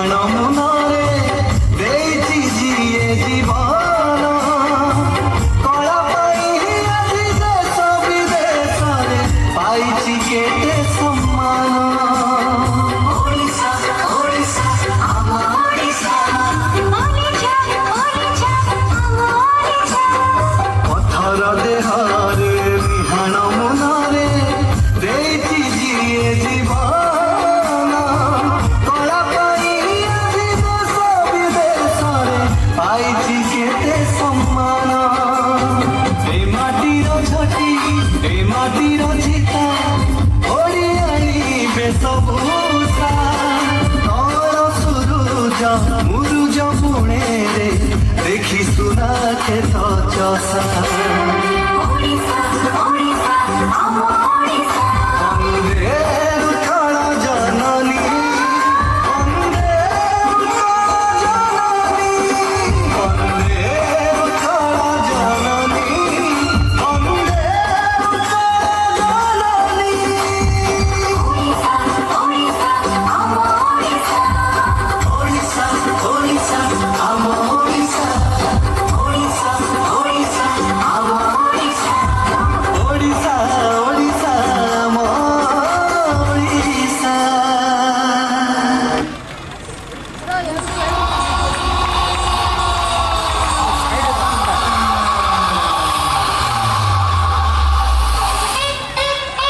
ବିହାଣ ମୁନରେ ଦେଇଛି ଯିଏ ଜୀବନ କଳା ପାଇଁ ଆଜି ଦେଶ ବିଦେଶରେ ପାଇଛି କେତେ ସମ୍ମାନ। ପଥର ଦେହରେ ବିହାଣ ମୁନରେ ଦେଇଛି ଯିଏ ଜୀବନ କଳା ପାଇଁ ଆଜି ଦେଶ ବିଦେଶରେ ପାଇଛି କେତେ ସମ୍ମାନ। ଏ ମାଟିର ଝଟି ଏ ମାଟିର ଚିତା ଓଡ଼ି ଆଣିବେ ସବୁଷା ତଳ ସୁରୁଜ ମୁରୁଜ ପୁଣେରେ ଦେଖି ସୁନା କ୍ଷେତ ଚଷା।